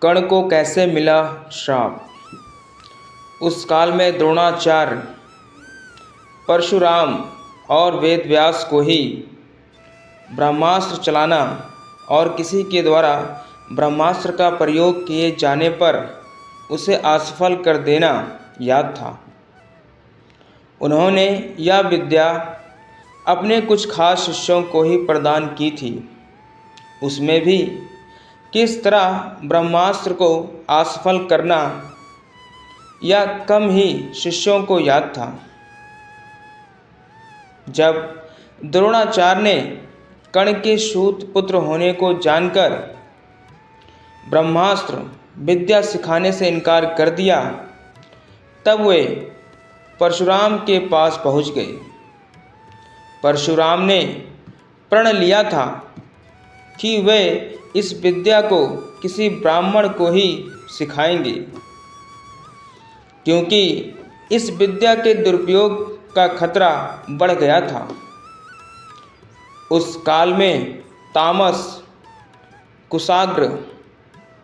कर्ण को कैसे मिला श्राप। उस काल में द्रोणाचार्य, परशुराम और वेद व्यास को ही ब्रह्मास्त्र चलाना और किसी के द्वारा ब्रह्मास्त्र का प्रयोग किए जाने पर उसे असफल कर देना याद था। उन्होंने यह विद्या अपने कुछ खास शिष्यों को ही प्रदान की थी। उसमें भी किस तरह ब्रह्मास्त्र को असफल करना यह कम ही शिष्यों को याद था। जब द्रोणाचार्य ने कर्ण के सूत पुत्र होने को जानकर ब्रह्मास्त्र विद्या सिखाने से इनकार कर दिया, तब वे परशुराम के पास पहुंच गए। परशुराम ने प्रण लिया था कि वे इस विद्या को किसी ब्राह्मण को ही सिखाएंगे, क्योंकि इस विद्या के दुरुपयोग का खतरा बढ़ गया था। उस काल में तामस, कुशाग्र,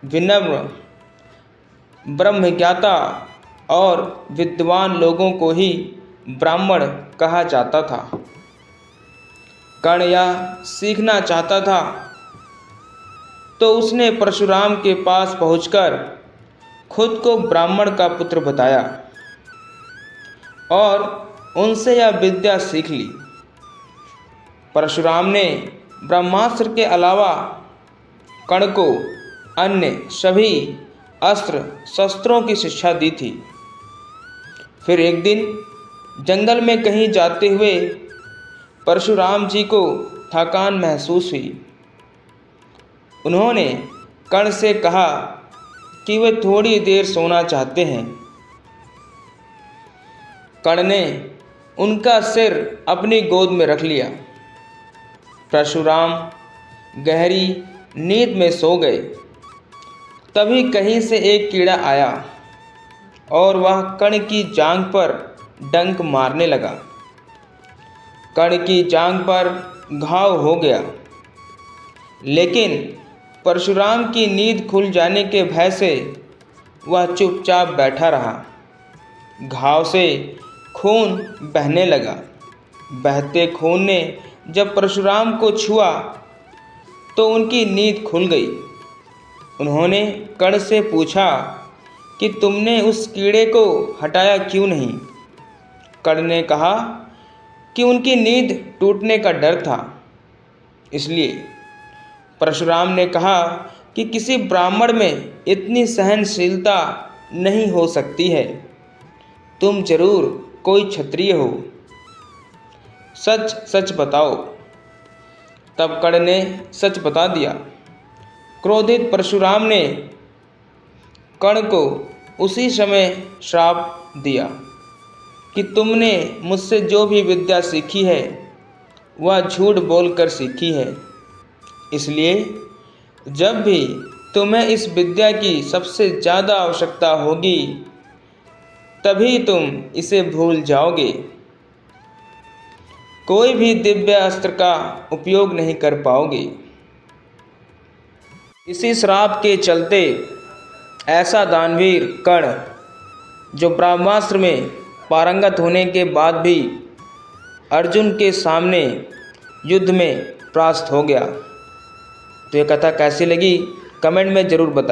विनम्र, ब्रह्मज्ञाता और विद्वान लोगों को ही ब्राह्मण कहा जाता था। कर्ण यह सीखना चाहता था, तो उसने परशुराम के पास पहुंचकर खुद को ब्राह्मण का पुत्र बताया और उनसे यह विद्या सीख ली। परशुराम ने ब्रह्मास्त्र के अलावा कर्ण को अन्य सभी अस्त्र शस्त्रों की शिक्षा दी थी। फिर एक दिन जंगल में कहीं जाते हुए परशुराम जी को थकान महसूस हुई। उन्होंने कर्ण से कहा कि वे थोड़ी देर सोना चाहते हैं। कर्ण ने उनका सिर अपनी गोद में रख लिया। परशुराम गहरी नींद में सो गए। तभी कहीं से एक कीड़ा आया और वह कर्ण की जांघ पर डंक मारने लगा। कर्ण की जांघ पर घाव हो गया, लेकिन परशुराम की नींद खुल जाने के भय से वह चुपचाप बैठा रहा। घाव से खून बहने लगा। बहते खून ने जब परशुराम को छुआ तो उनकी नींद खुल गई। उन्होंने कर्ण से पूछा कि तुमने उस कीड़े को हटाया क्यों नहीं। कर्ण ने कहा कि उनकी नींद टूटने का डर था, इसलिए। परशुराम ने कहा कि किसी ब्राह्मण में इतनी सहनशीलता नहीं हो सकती है। तुम जरूर कोई क्षत्रिय हो, सच सच बताओ। तब कर्ण ने सच बता दिया। क्रोधित परशुराम ने कर्ण को उसी समय श्राप दिया कि तुमने मुझसे जो भी विद्या सीखी है वह झूठ बोलकर सीखी है, इसलिए जब भी तुम्हें इस विद्या की सबसे ज़्यादा आवश्यकता होगी तभी तुम इसे भूल जाओगे। कोई भी दिव्य अस्त्र का उपयोग नहीं कर पाओगे। इसी श्राप के चलते ऐसा दानवीर कर्ण, जो ब्रह्मास्त्र में पारंगत होने के बाद भी अर्जुन के सामने युद्ध में परास्त हो गया। तो ये कथा कैसी लगी कमेंट में ज़रूर बताएं।